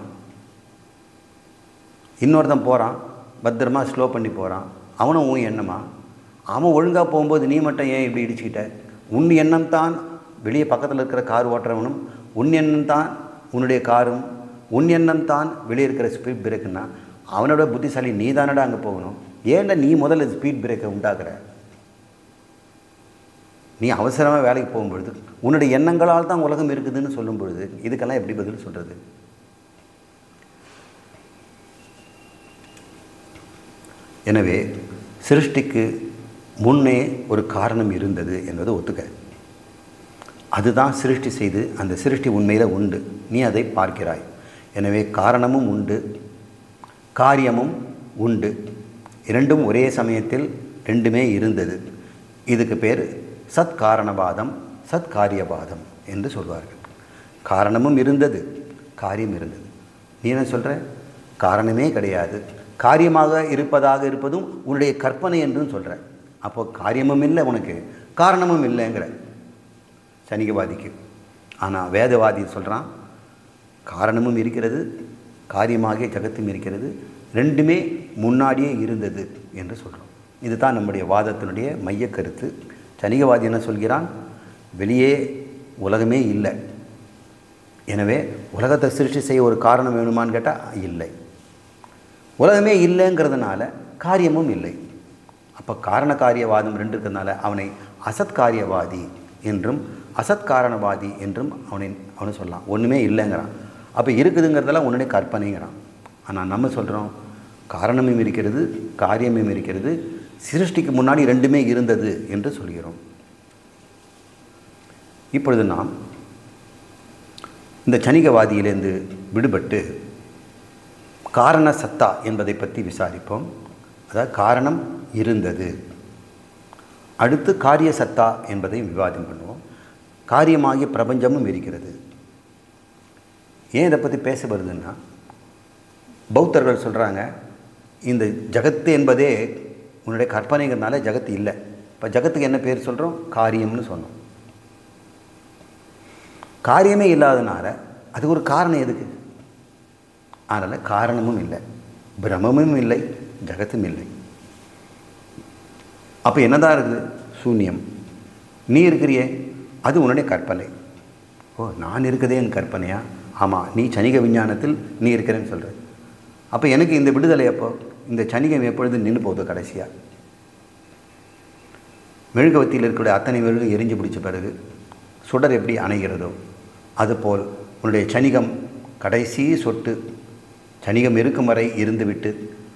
இன்னொருத்தன் போகிறான், பத்திரமா ஸ்லோ பண்ணி போகிறான், அவனும் உன் எண்ணமா? அவன் ஒழுங்காக போகும்போது நீ மட்டும் ஏன் இப்படி இடிச்சுக்கிட்ட? உன் எண்ணம் தான் வெளியே பக்கத்தில் இருக்கிற கார் ஓட்டுறவனும், உன் எண்ணம் தான் உன்னுடைய காரும், உன் எண்ணம் தான் வெளியே இருக்கிற ஸ்பீட் பிரேக்குன்னா அவனோட புத்திசாலி நீ தானடா அங்கே போகணும். ஏன்டா நீ முதல்ல ஸ்பீட் பிரேக்கை உண்டாக்குற? நீ அவசரமாக வேலைக்கு போகும்பொழுது உன்னுடைய எண்ணங்களால் தான் உலகம் இருக்குதுன்னு சொல்லும் பொழுது இதுக்கெல்லாம் எப்படி பதில் சொல்கிறது? எனவே சிருஷ்டிக்கு முன்னே ஒரு காரணம் இருந்தது என்பதை ஒத்துக்க. அதுதான் சிருஷ்டி செய்து அந்த சிருஷ்டி உண்மையில் உண்டு, நீ அதை பார்க்கிறாய். எனவே காரணமும் உண்டு, காரியமும் உண்டு, இரண்டும் ஒரே சமயத்தில் ரெண்டுமே இருந்தது. இதுக்கு பேர் சத்காரணவாதம், சத்காரியவாதம் என்று சொல்வார்கள். காரணமும் இருந்தது, காரியம் இருந்தது. நீ என்ன சொல்கிற? காரணமே கிடையாது, காரியமாக இருப்பதாக இருப்பதும் உன்னுடைய கற்பனை என்றும் சொல்கிற. அப்போ காரியமும் இல்லை, உனக்கு காரணமும் இல்லைங்கிற சனிகவாதிக்கு. ஆனால் வேதவாதி சொல்கிறான், காரணமும் இருக்கிறது, காரியமாகிய ஜகத்தும் இருக்கிறது, ரெண்டுமே முன்னாடியே இருந்தது என்று சொல்கிறோம். இதுதான் நம்முடைய வாதத்தினுடைய மைய கருத்து. சனிகவாதி என்ன சொல்கிறான்? வெளியே உலகமே இல்லை, எனவே உலகத்தை சிருஷ்டி செய்ய ஒரு காரணம் வேணுமான்னு கேட்டால் இல்லை. உலகமே இல்லைங்கிறதுனால காரியமும் இல்லை. அப்போ காரண காரியவாதம் ரெண்டு இருக்கிறதுனால அவனை அசத்காரியவாதி என்றும் அசத்காரணவாதி என்றும் அவனை சொல்லலாம். ஒன்றுமே இல்லைங்கிறான். அப்போ இருக்குதுங்கிறதெல்லாம் உன்னுடைய கற்பனைங்கிறான். ஆனால் நம்ம சொல்கிறோம், காரணமும் இருக்கிறது, காரியமும் இருக்கிறது, சிருஷ்டிக்கு முன்னாடி ரெண்டுமே இருந்தது என்று சொல்கிறோம். இப்பொழுது நாம் இந்த சனிகவாதியிலிருந்து விடுபட்டு காரண சத்தா என்பதை பற்றி விசாரிப்போம். அதாவது காரணம் இருந்தது. அடுத்து காரிய சத்தா என்பதை விவாதம் பண்ணுவோம். காரியமாகிய பிரபஞ்சமும் இருக்கிறது. ஏன் இதை பற்றி பேச வருதுன்னா, பௌத்தர்கள் சொல்கிறாங்க, இந்த ஜகத்து என்பதே உன்னுடைய கற்பனைங்கிறதுனால ஜகத்து இல்லை. இப்போ ஜகத்துக்கு என்ன பேர் சொல்கிறோம்? காரியம்னு சொன்னோம். காரியமே இல்லாதனால அது ஒரு காரணம் எதுக்கு? அதனால் காரணமும் இல்லை, பிரம்மமும் இல்லை, ஜகத்தும் இல்லை. அப்போ என்னதான் இருக்குது? சூன்யம். நீ இருக்கிறியே, அது உன்னுடைய கற்பனை. ஓ, நான் இருக்கதே என் கற்பனையா? ஆமாம், நீ சனிக விஞ்ஞானத்தில் நீ இருக்கிறேன்னு சொல்கிற. அப்போ எனக்கு இந்த விடுதலை எப்போ? இந்த சனிகம் எப்பொழுது நின்று போகுது? கடைசியாக மெழுகுவத்தியில் இருக்கக்கூடிய அத்தனை மெழுகு எரிஞ்சு பிடிச்ச பிறகு சுடர் எப்படி அணைகிறதோ அதுபோல் உன்னுடைய சனிகம் கடைசி சொட்டு சனிகம் இருக்கும் வரை இருந்துவிட்டு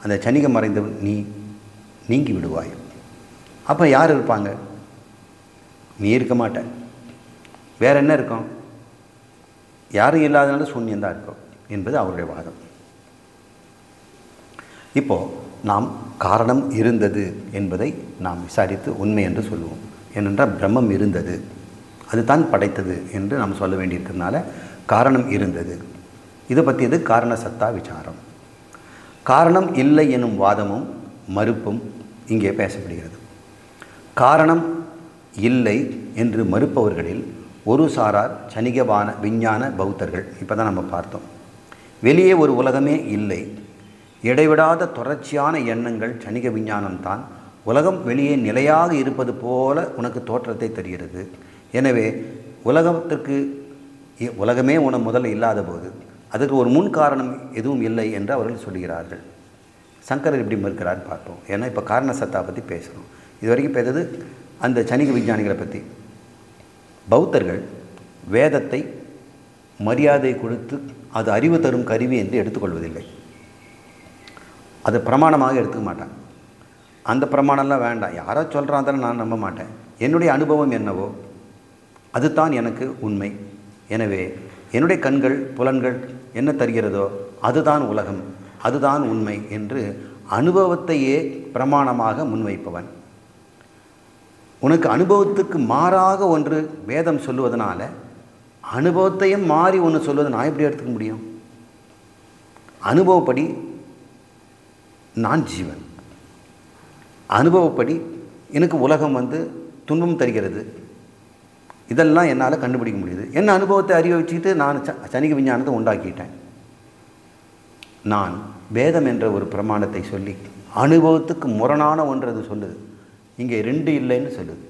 அந்த சனிகம் மறைந்த நீங்கி விடுவாய். அப்போ யார் இருப்பாங்க? நீ இருக்க மாட்ட. வேறு என்ன இருக்கும்? யாரும் இல்லாதனால சூன்யந்தான் இருக்கும் என்பது அவருடைய வாதம். இப்போது நாம் காரணம் இருந்தது என்பதை நாம் விசாரித்து உண்மை என்று சொல்லுவோம். ஏனென்றால் பிரம்மம் இருந்தது, அதுதான் படைத்தது என்று நாம் சொல்ல வேண்டியிருக்கிறதுனால காரணம் இருந்தது. இது பற்றியது காரண சத்தா விசாரம். காரணம் இல்லை எனும் வாதமும் மறுப்பும் இங்கே பேசப்படுகிறது. காரணம் இல்லை என்று மறுப்பவர்களில் ஒரு சாரார் சனிகவான விஞ்ஞான பௌத்தர்கள். இப்போ தான் நம்ம பார்த்தோம். வெளியே ஒரு உலகமே இல்லை, இடைவிடாத தொடர்ச்சியான எண்ணங்கள் சனிக விஞ்ஞானம்தான். உலகம் வெளியே நிலையாக இருப்பது போல உனக்கு தோற்றத்தை தருகிறது. எனவே உலகமே முதல்ல இல்லாத போது அதுக்கு ஒரு முன் காரணம் எதுவும் இல்லை என்று அவர்கள் சொல்கிறார்கள். சங்கரர் எப்படி மறுக்கிறார் பார்ப்போம். ஏன்னா இப்போ காரண சத்தா பற்றி பேசுகிறோம். இது வரைக்கும் பேசுறது அந்த சனிக விஞ்ஞானிகளை பற்றி. பௌத்தர்கள் வேதத்தை மரியாதை கொடுத்து அது அறிவு தரும் கருவி என்று எடுத்துக்கொள்வதில்லை. அது பிரமாணமாக எடுத்துக்க மாட்டாங்க. அந்த பிரமாணம்லாம் வேண்டாம், யாரோ சொல்கிறான் நான் நம்ப மாட்டேன், என்னுடைய அனுபவம் என்னவோ அதுதான் எனக்கு உண்மை. எனவே என்னுடைய கண்கள் புலன்கள் என்ன தருகிறதோ அதுதான் உலகம், அதுதான் உண்மை என்று அனுபவத்தையே பிரமாணமாக முன்வைப்பவன். உனக்கு அனுபவத்துக்கு மாறாக ஒன்று வேதம் சொல்லுவதனால அனுபவத்தையும் மாறி ஒன்று சொல்வதை நான் எப்படி எடுத்துக்க முடியும்? அனுபவப்படி நான் ஜீவன், அனுபவப்படி எனக்கு உலகம் துன்பம் தருகிறது, இதெல்லாம் என்னால் கண்டுபிடிக்க முடியுது. என்ன அனுபவத்தை அறிவை வச்சுக்கிட்டு நான் சனிக விஞ்ஞானத்தை உண்டாக்கிட்டேன். நான் வேதம் என்ற ஒரு பிரமாணத்தை சொல்லி அனுபவத்துக்கு முரணான ஒன்று அது சொல்லுது. இங்கே 2 இல்லைன்னு சொல்லுது.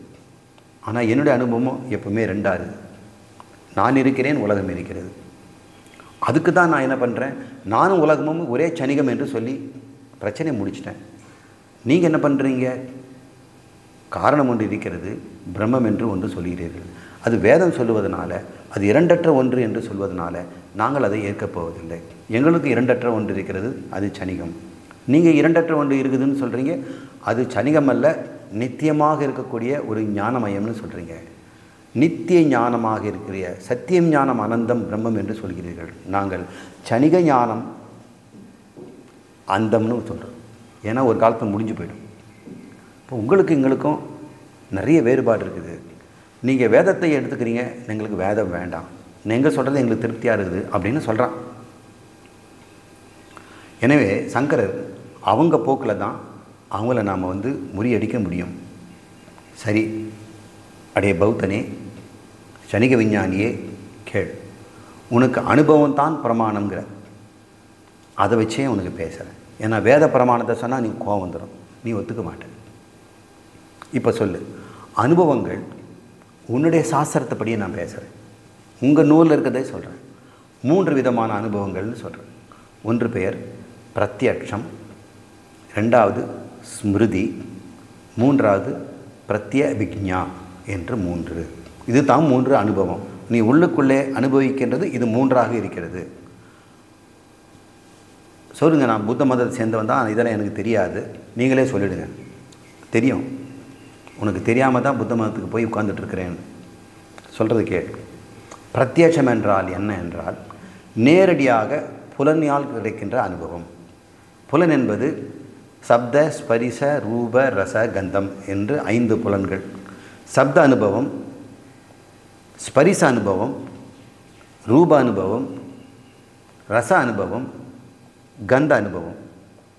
ஆனால் என்னுடைய அனுபவமும் எப்பவுமே 2ஆக இருக்குது. நான் இருக்கிறேன், உலகம் இருக்கிறது. அதுக்கு தான் நான் என்ன பண்ணுறேன், நானும் உலகமும் ஒரே சனிகம் என்று சொல்லி பிரச்சனையை முடிச்சிட்டேன். நீங்கள் என்ன பண்ணுறீங்க, காரணம் ஒன்று இருக்கிறது, பிரம்மம் என்று ஒன்று சொல்கிறீர்கள். அது வேதம் சொல்லுவதனால, அது 2அற்ற ஒன்று என்று சொல்வதனால நாங்கள் அதை ஏற்கப் போவதில்லை. எங்களுக்கு 2அற்ற ஒன்று இருக்கிறது, அது சனிகம். நீங்கள் 2அற்ற ஒன்று இருக்குதுன்னு சொல்கிறீங்க, அது சனிகம் அல்ல, நித்தியமாக இருக்கக்கூடிய ஒரு ஞானமயம்னு சொல்கிறீங்க. நித்திய ஞானமாக இருக்கிற சத்தியம் ஞானம் அனந்தம் பிரம்மம் என்று சொல்கிறீர்கள். நாங்கள் சனிக ஞானம் அந்தம்னு சொல்கிறோம். ஏன்னா ஒரு காலத்தில் முடிஞ்சு போயிடும். இப்போ உங்களுக்கு எங்களுக்கும் நிறைய வேறுபாடு இருக்குது. நீங்கள் வேதத்தை எடுத்துக்கிறீங்க, எங்களுக்கு வேதம் வேண்டாம், நீங்கள் சொல்கிறது எங்களுக்கு திருப்தியாக இருக்குது அப்படின்னு சொல்கிறான். எனவே சங்கரர் அவங்க போக்கில் தான் அவங்கள நாம் முறியடிக்க முடியும். சரி, அடைய பௌத்தனே, சனிக விஞ்ஞானியே கேள், உனக்கு அனுபவம் தான் பிரமாணங்கிற, அதை வச்சே உனக்கு பேசுகிறேன். ஏன்னா வேத பிரமாணத்தை சொன்னால் நீ கோவம் வந்துடும், நீ ஒத்துக்க மாட்டேன். இப்போ சொல்லு, அனுபவங்கள் உன்னுடைய சாஸ்திரத்தைப்படியே நான் பேசுகிறேன், உங்கள் நூலில் இருக்கிறதே சொல்கிறேன். 3 விதமான அனுபவங்கள்னு சொல்கிறேன். ஒன்று பெயர் பிரத்யக்ஷம், 2வது ஸ்மிருதி, 3வது பிரத்யபிக்ஞா என்று 3. இது தான் 3 அனுபவம். நீ உள்ளுக்குள்ளே அனுபவிக்கின்றது இது 3ஆக இருக்கிறது. சொல்லுங்கள், நான் புத்த மதத்தை சேர்ந்தவன் தான், இதெல்லாம் எனக்கு தெரியாது, நீங்களே சொல்லிடுங்க. தெரியும், உனக்கு தெரியாமல் தான் புத்த மதத்துக்கு போய் உட்கார்ந்துட்டுருக்கிறேன் சொல்கிறது கேள். பிரத்யட்சம் என்றால் என்ன என்றால், நேரடியாக புலனியால் கிடைக்கின்ற அனுபவம். புலன் என்பது சப்த ஸ்பரிச ரூப ரச கந்தம் என்று 5 புலன்கள். சப்த அனுபவம், ஸ்பரிச அனுபவம், ரூப அனுபவம், ரச அனுபவம், கந்த அனுபவம்.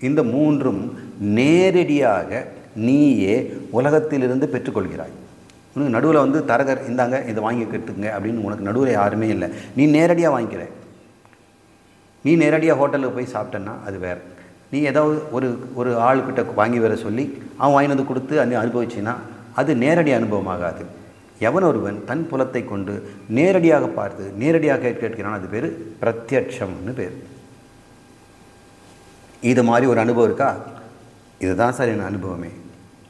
இந்த 3ம் நேரடியாக நீயே உலகத்திலிருந்து பெற்றுக்கொள்கிறாய். உனக்கு நடுவில் தரகர் இந்தாங்க இதை வாங்கி கட்டுங்க அப்படின்னு உனக்கு நடுவில் யாருமே இல்லை, நீ நேரடியாக வாங்கிக்கிற. நீ நேரடியாக ஹோட்டலுக்கு போய் சாப்பிட்டேன்னா அது வேறு. நீ ஏதாவது ஒரு ஆளுக்கிட்ட வாங்கி வர சொல்லி அவன் வாங்கினது கொடுத்து அனுபவிச்சின்னா அது நேரடி அனுபவமாகாது. எவன் ஒருவன் தன் புலத்தை கொண்டு நேரடியாக பார்த்து நேரடியாக கேட்கிறான், அது பேர் பிரத்யட்சம்னு பேர். இது மாதிரி ஒரு அனுபவம் இருக்கா? இதுதான் சார் என் அனுபவமே.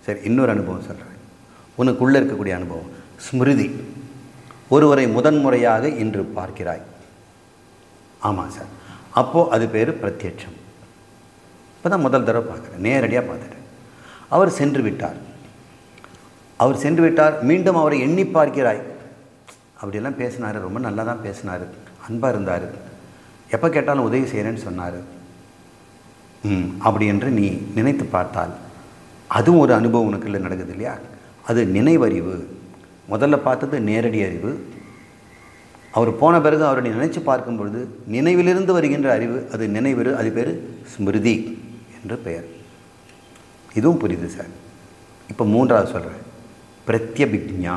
சரி, இன்னொரு அனுபவம் சொல்கிறேன். உனக்குள்ளே இருக்கக்கூடிய அனுபவம் ஸ்மிருதி. ஒருவரை முதன்முறையாக இன்று பார்க்கிறாய். ஆமாம் சார், அப்போது அது பேர் பிரத்யட்சம். இப்போ தான் முதல் தடவை பார்க்குறேன், நேரடியாக பார்த்துட்டேன். அவர் சென்று விட்டார், மீண்டும் அவரை எண்ணி பார்க்கிறாய். அப்படியெல்லாம் பேசினார், ரொம்ப நல்லா தான் பேசினார், அன்பாக இருந்தார், எப்போ கேட்டாலும் உதவி செய்கிறேன்னு சொன்னார். அப்படி என்று நீ நினைத்து பார்த்தால் அதுவும் ஒரு அனுபவம் உனக்குள்ள நடக்குது இல்லையா? அது நினைவறிவு. முதல்ல பார்த்தது நேரடி அறிவு. அவர் போன பிறகு அவரை நினைச்சு பார்க்கும் பொழுது நினைவிலிருந்து வருகின்ற அறிவு, அது நினைவு, அது பேர் ஸ்மிருதி என்று பெயர். இதுவும் புரியுது சார். இப்போ 3வது சொல்கிறேன், பிரத்யபிக்ஞா.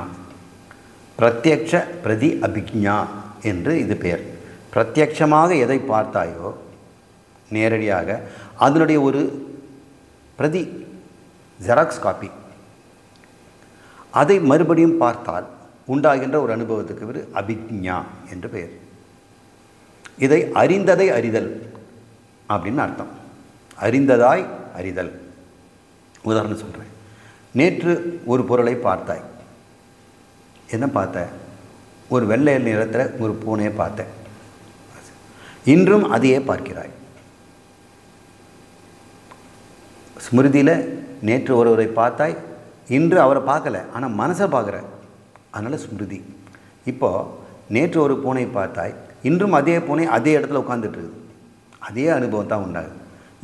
பிரத்யக்ஷ பிரதி அபிக்ஞா என்று இது பெயர். பிரத்யக்ஷமாக எதை பார்த்தாயோ நேரடியாக, அதனுடைய ஒரு பிரதி ஜெராக்ஸ் காப்பி, அதை மறுபடியும் பார்த்தால் உண்டாகின்ற ஒரு அனுபவத்துக்கு பேர் அபிக்ஞா என்று பெயர். இதை அறிந்ததை அறிதல் அப்படின்னு அர்த்தம். அறிந்ததாய் அறிதல். உதாரணம் சொல்கிறேன். நேற்று ஒரு பொருளை பார்த்தாய். என்ன பார்த்த? ஒரு வெள்ளை நிறத்தில் ஒரு பூனையை பார்த்தேன். இன்றும் அதையே பார்க்கிறாய். ஸ்மிருதியில் நேற்று ஒருவரை பார்த்தாய், இன்று அவரை பார்க்கல, ஆனால் மனசை பார்க்குற, அதனால் ஸ்மிருதி. இப்போது நேற்று ஒரு பூனை பார்த்தாய், இன்றும் அதே பூனை அதே இடத்துல உட்காந்துட்டுருக்குது, அதே அனுபவம் தான் உண்டாகுது.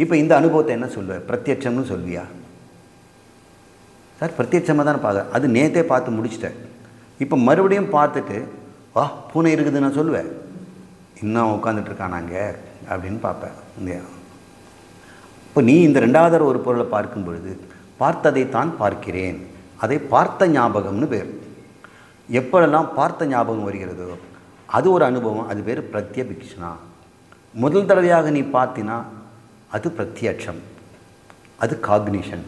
இப்போ இந்த அனுபவத்தை என்ன சொல்லுவேன்? பிரத்யட்சம்னு சொல்வியா? சார் பிரத்யட்சமாக தானே பார்க்குறேன், அது நேற்றே பார்த்து முடிச்சிட்டேன், இப்போ மறுபடியும் பார்த்துட்டு பூனை இருக்குதுன்னு நான் சொல்லுவேன்? இன்னும் உட்காந்துட்ருக்கானாங்க அப்படின்னு பார்ப்பேன் இல்லையா? இப்போ நீ இந்த ரெண்டாவது ஒரு பொருளை பார்க்கும் பொழுது பார்த்ததைத்தான் பார்க்கிறேன், அதை பார்த்த ஞாபகம்னு பேர். எப்பொழுதெல்லாம் பார்த்த ஞாபகம் வருகிறதோ அது ஒரு அனுபவம், அது பேர் பிரத்யபிக்ஷனா. முதல் தடவையாக நீ பார்த்தினா அது பிரத்யட்சம், அது காக்னிஷன்.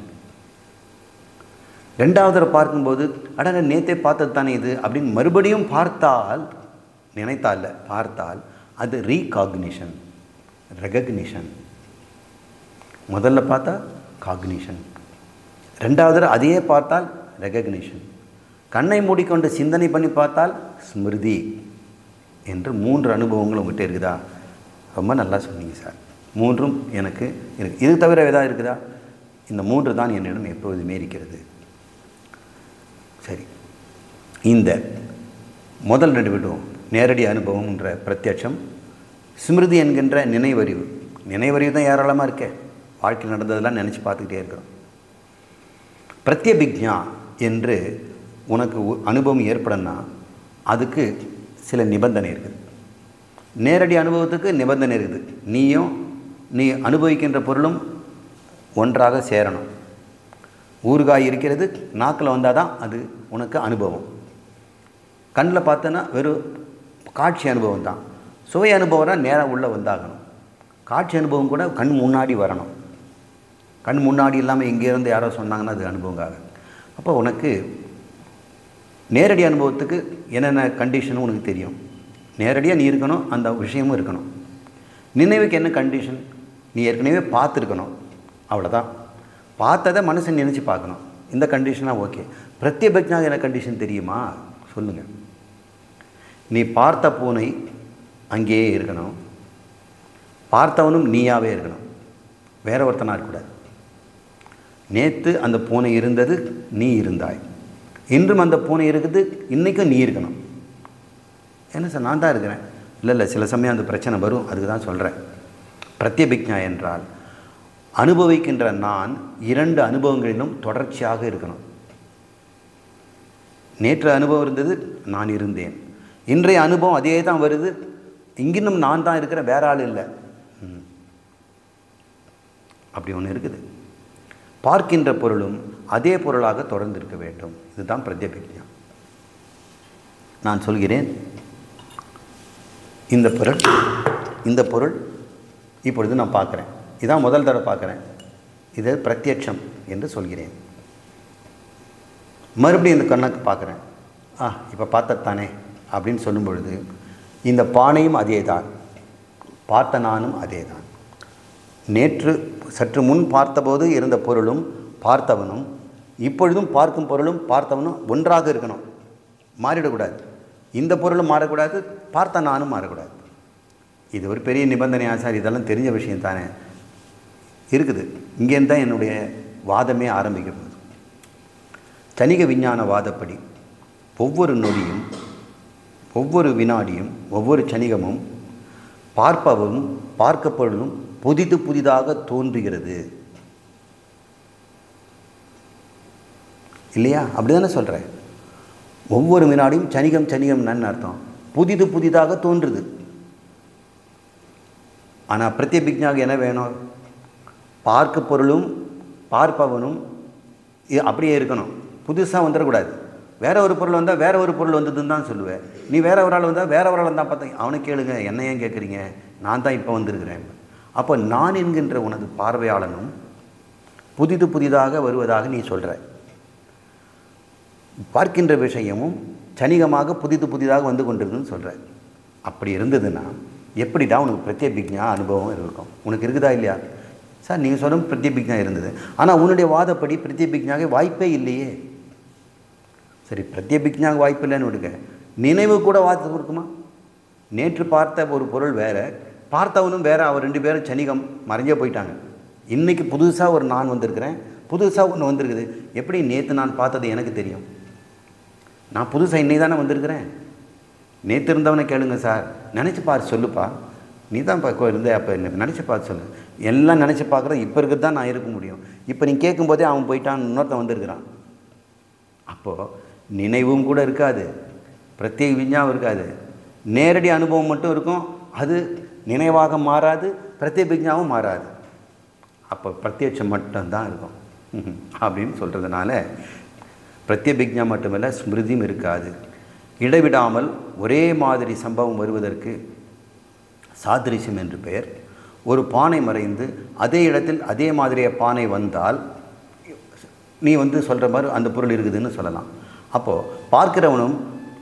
ரெண்டாவது தடவை பார்க்கும்போது அட நேற்றே பார்த்தது தானே இது அப்படின்னு மறுபடியும் பார்த்தால், நினைத்தால் பார்த்தால் அது ரீகாக்னிஷன், ரெகக்னிஷன். முதல்ல பார்த்தா காக்னிஷன், ரெண்டாவது அதையே பார்த்தால் ரெகக்னிஷன், கண்ணை மூடிக்கொண்டு சிந்தனை பண்ணி பார்த்தால் ஸ்மிருதி என்று 3 அனுபவங்கள் உங்கள்கிட்ட இருக்குதா? ரொம்ப நல்லா சொன்னீங்க சார். 3ம் எனக்கு இருக்கு. இது தவிர எதாவது இருக்குதா? இந்த 3 தான் என்னிடம் எப்பொழுதுமே இருக்கிறது. சரி, இந்த முதல் 2 விடுவோம். நேரடி அனுபவம்ன்ற பிரத்யட்சம், ஸ்மிருதி என்கின்ற நினைவறிவு. நினைவறிவு தான் ஏராளமாக இருக்கே, வாழ்க்கையில் நடந்ததெல்லாம் நினச்சி பார்த்துக்கிட்டே இருக்கிறோம். பிரத்யபிக்ஞா என்று உனக்கு அனுபவம் ஏற்படனா அதுக்கு சில நிபந்தனை இருக்குது. நேரடி அனுபவத்துக்கு நிபந்தனை இருக்குது. நீ அனுபவிக்கின்ற பொருளும் ஒன்றாக சேரணும். ஊறுகாய் இருக்கிறது, நாக்கில் வந்தால் தான் அது உனக்கு அனுபவம். கண்ணில் பார்த்தோன்னா வெறும் காட்சி அனுபவம் தான். சுவை அனுபவம்னா நேராக உள்ளே வந்தாகணும். காட்சி அனுபவம் கூட கண் முன்னாடி வரணும். கண் முன்னாடி இல்லாமல் எங்கேருந்து யாரோ சொன்னாங்கன்னா அது அனுபவங்காக. அப்போ உனக்கு நேரடி அனுபவத்துக்கு என்னென்ன கண்டிஷனும் உனக்கு தெரியும். நேரடியாக நீ இருக்கணும், அந்த விஷயமும் இருக்கணும். நினைவுக்கு என்ன கண்டிஷன்? நீ ஏற்கனவே பார்த்துருக்கணும், அவ்வளோதான். பார்த்ததை மனசை நினச்சி பார்க்கணும். இந்த கண்டிஷனாக ஓகே. பிரத்யபிக்ஞா என்ன கண்டிஷன் தெரியுமா? சொல்லுங்கள். நீ பார்த்த பூனை அங்கேயே இருக்கணும், பார்த்தவனும் நீயாவே இருக்கணும், வேற ஒருத்தனாக இருக்கக்கூடாது. நேற்று அந்த பூனை இருந்தது, நீ இருந்தாய். இன்றும் அந்த பூனை இருக்குது, இன்றைக்கும் நீ இருக்கணும். என்ன சார் நான் தான் இருக்கிறேன்? இல்லை, சில சமயம் அந்த பிரச்சனை வரும், அதுக்கு தான் சொல்கிறேன். பிரத்யபிக்ஞா என்றால் அனுபவிக்கின்ற நான் 2 அனுபவங்களிலும் தொடர்ச்சியாக இருக்கணும். நேற்று அனுபவம் இருந்தது, நான் இருந்தேன். இன்றைய அனுபவம் அதே தான் வருது, இங்கின்னும் நான் தான் இருக்கிறேன், வேற ஆள் இல்லை. அப்படி ஒன்று இருக்குது. பார்க்கின்ற பொருளும் அதே பொருளாக தொடர்ந்து இருக்க வேண்டும். இதுதான் பிரத்யபிக்ஞா. நான் சொல்கிறேன், இந்த பொருள் இப்பொழுது நான் பார்க்குறேன், இதான் முதல் தடவை பார்க்குறேன், இது பிரத்யட்சம் என்று சொல்கிறேன். மறுபடியும் இந்த கண்ணக்கு பார்க்குறேன், இப்போ பார்த்தத்தானே அப்படின்னு சொல்லும் பொழுது இந்த பானையும் அதே தான், பார்த்த நானும் அதே தான். நேற்று சற்று முன் பார்த்தபோது இருந்த பொருளும் பார்த்தவனும் இப்பொழுதும் பார்க்கும் பொருளும் பார்த்தவனும் ஒன்றாக இருக்கணும், மாறிடக்கூடாது. இந்த பொருளும் மாறக்கூடாது, பார்த்த நானும் மாறக்கூடாது. இது ஒரு பெரிய நிபந்தனையா சார்? இதெல்லாம் தெரிஞ்ச விஷயம் தானே. இருக்குது. இங்கேருந்து தான் என்னுடைய வாதமே ஆரம்பிக்கிறது. தனிக விஞ்ஞான வாதப்படி ஒவ்வொரு நொடியும், ஒவ்வொரு வினாடியும், ஒவ்வொரு சனிகமும் பார்ப்பவரும் பார்க்கப்பொழுதும் புதிதாக தோன்றுகிறது இல்லையா? அப்படி தானே சொல்கிறேன். ஒவ்வொரு வினாடியும் சனிகம்னு அர்த்தம், புதிதாக தோன்றுது. ஆனால் பிரத்யபிக்ஞாவுக்கு என்ன வேணும்? பார்க்க பொருளும் பார்ப்பவனும் அப்படியே இருக்கணும், புதுசாக வந்துடக்கூடாது. வேற ஒரு பொருள் வந்தால் வேற ஒரு பொருள் வந்ததுன்னு தான் சொல்லுவேன். நீ வேற ஒரு ஆள் வந்தால் வேற ஒரு ஆள் தான் பார்த்தா அவனை கேளுங்க, என்ன ஏன் கேட்குறீங்க, நான் தான் இப்போ வந்திருக்கிறேன். அப்போ நான் என்கின்ற உனது பார்வையாளனும் புதிதாக வருவதாக நீ சொல்கிற. பார்க்கின்ற விஷயமும் சனிகமாக புதிதாக வந்து கொண்டிருக்குன்னு சொல்கிற. அப்படி இருந்ததுன்னா எப்படிடா உனக்கு பிரத்யபிக்ஞா அனுபவம் இருக்கும்? உனக்கு இருக்குதா இல்லையா? சார் நீங்கள் சொல்லும் பிரத்யபிக்ஞா இருந்தது, ஆனால் உன்னுடைய வாதப்படி பிரத்யபிக்ஞாக வாய்ப்பே இல்லையே. சரி, பிரத்யபிக்ஞாக வாய்ப்பு இல்லைன்னு விடுங்க, நினைவு கூட வாய்ப்பு இருக்குமா? நேற்று பார்த்த ஒரு பொருள் வேறு, பார்த்தவனும் வேறு, அவர் 2 பேரும் சனிகம் மறைஞ்சே போயிட்டாங்க. இன்றைக்கி புதுசாக ஒரு நான் வந்திருக்கிறேன், புதுசாக ஒன்று வந்திருக்குது. எப்படி நேற்று நான் பார்த்தது எனக்கு தெரியும்? நான் புதுசாக இன்னைக்கு தானே வந்திருக்கிறேன். நேற்று இருந்தவனை கேளுங்க சார், நினச்சி பார்த்து சொல்லுப்பா, நீ தான் இருந்தே, அப்போ நினச்சி பார்த்து சொல்லு. எல்லாம் நினச்சி பார்க்குறது இப்போ இருக்கிறது தான் நான் இருக்க முடியும். இப்போ நீ கேட்கும்போதே அவன் போயிட்டான், இன்னொருத்தன் வந்திருக்கிறான். அப்போது நினைவும் கூட இருக்காது, பிரத்யேக விஞ்ஞானம் இருக்காது, நேரடி அனுபவம் மட்டும் இருக்கும். அது நினைவாக மாறாது, பிரத்யபிக்ஞாவும் மாறாது. அப்போ பிரத்யட்சம் மட்டும்தான் இருக்கும் அப்படின்னு சொல்கிறதுனால பிரத்யபிக்ஞா மட்டுமல்ல, ஸ்மிருதியும் இருக்காது. இடைவிடாமல் ஒரே மாதிரி சம்பவம் வருவதற்கு சாதிருஷ்யம் என்று பெயர். ஒரு பானை மறைந்து அதே இடத்தில் அதே மாதிரியே பானை வந்தால் நீ சொல்கிற மாதிரி அந்த பொருள் இருக்குதுன்னு சொல்லலாம். அப்போது பார்க்கிறவனும்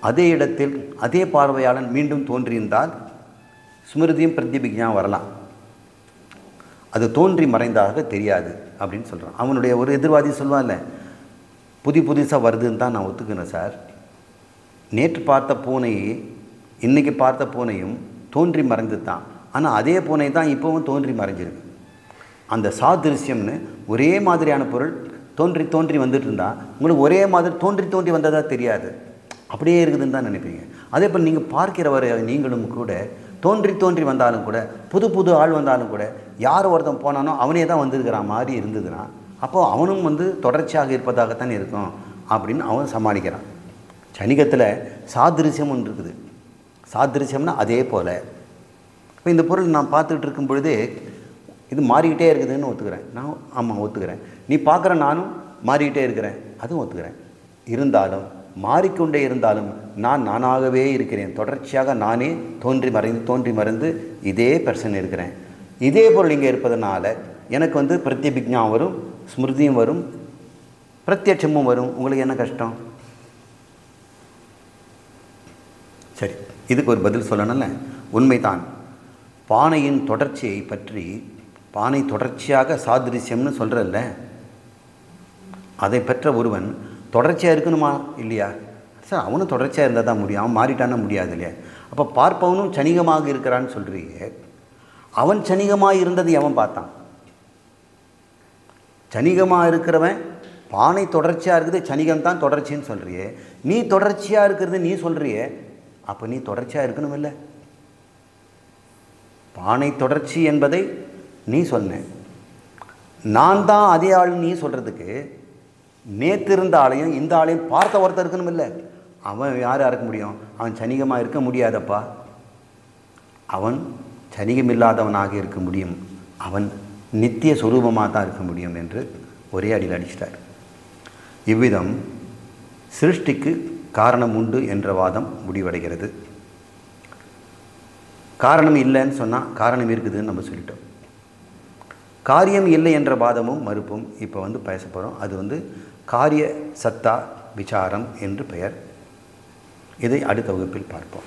அதே இடத்தில் அதே பார்வையாளன் மீண்டும் தோன்றியிருந்தால் ஸ்மிருதியும் பிரத்யபிக்ஞா வரலாம். அது தோன்றி மறைந்தாக தெரியாது அப்படின்னு சொல்கிறான். அவனுடைய ஒரு எதிர்வாதி சொல்வான்ல, புதுசாக வருதுன்னு தான் நான் ஒத்துக்கிறேன் சார். நேற்று பார்த்த பூனையை இன்றைக்கி பார்த்த பூனையும் தோன்றி மறைந்து தான், ஆனால் அதே பூனை தான் இப்போவும் தோன்றி மறைஞ்சிருக்கு. அந்த சாதிருஷ்யம்னு ஒரே மாதிரியான பொருள் தோன்றி வந்துட்டு இருந்தால் உங்களுக்கு ஒரே மாதிரி தோன்றி வந்ததாக தெரியாது, அப்படியே இருக்குதுன்னு தான் நினைப்பீங்க. அதே போல் நீங்கள் பார்க்கிறவர் நீங்களும் கூட தோன்றி வந்தாலும் கூட புது ஆள் வந்தாலும் கூட யார் ஒருத்தன் போனானோ அவனே தான் வந்திருக்கிற மாதிரி இருந்ததுன்னா அப்போது அவனும் தொடர்ச்சியாக இருப்பதாகத்தான் இருக்கும் அப்படின்னு அவன் சமாளிக்கிறான். சனிகத்தில் சாதிருஷ்யம் ஒன்று இருக்குது. சாதிருஷ்யம்னா அதே போல். இப்போ இந்த பொருள் நான் பார்த்துக்கிட்டு இருக்கும் பொழுதே இது மாறிக்கிட்டே இருக்குதுன்னு ஒத்துக்கிறேன். நான் ஆமாம் ஒத்துக்கிறேன். நீ பார்க்குற நானும் மாறிக்கிட்டே இருக்கிறேன், அதுவும் ஒத்துக்கிறேன். இருந்தாலும் மாறிக்கொண்டே இருந்தாலும் நான் நானாகவே இருக்கிறேன். தொடர்ச்சியாக நானே தோன்றி மறைந்து இதே பர்சன் இருக்கிறேன். இதே பொருள் இங்கே இருப்பதனால எனக்கு பிரத்யபிக்ஞா வரும், ஸ்மிருதியும் வரும், பிரத்யட்சமும் வரும். உங்களுக்கு என்ன கஷ்டம்? சரி, இதுக்கு ஒரு பதில் சொல்லணும்ல. உண்மைதான். பானையின் தொடர்ச்சியை பற்றி, பானை தொடர்ச்சியாக சாதிருஷ்யம்னு சொல்கிறல்ல, அதை பெற்ற ஒருவன் தொடர்ச்சியாக இருக்கணுமா இல்லையா? சார் அவனும் தொடர்ச்சியாக இருந்தால் தான் முடியும், அவன் மாறிட்டானா முடியாது இல்லையா? அப்போ பார்ப்பவனும் சனிகமாக இருக்கிறான்னு சொல்கிறீங்க. அவன் சனிகமாக இருந்தது எவன் பார்த்தான்? சனிகமாக இருக்கிறவன் பானை தொடர்ச்சியாக இருக்குது, சனிகம் தான் தொடர்ச்சின்னு சொல்கிறியே. நீ தொடர்ச்சியாக இருக்கிறது நீ சொல்கிறியே, அப்போ நீ தொடர்ச்சியாக இருக்கணும் இல்லை? பானை தொடர்ச்சி என்பதை நீ சொன்ன, நான் தான் அதே ஆள் நீ சொல்கிறதுக்கு நேற்று இருந்த ஆளையும் இந்த ஆளையும் பார்த்த ஒருத்தர் இருக்கணும் இல்லை? அவன் யாராக இருக்க முடியும்? அவன் சனிகமாக இருக்க முடியாதப்பா. அவன் சனிகம் இல்லாதவனாக இருக்க முடியும், அவன் நித்திய சொரூபமாக தான் இருக்க முடியும் என்று ஒரே அடியில் அடிச்சிட்டார். இவ்விதம் சிருஷ்டிக்கு காரணம் உண்டு என்ற வாதம் முடிவடைகிறது. காரணம் இல்லைன்னு சொன்னால் காரணம் இருக்குதுன்னு நம்ம சொல்லிட்டோம். காரியம் இல்லை என்ற வாதமும் மறுப்பும் இப்போ பேச போகிறோம். அது காரிய சத்தா விசாரம் என்று பெயர். இதை அடுத்த வகுப்பில் பார்ப்போம்.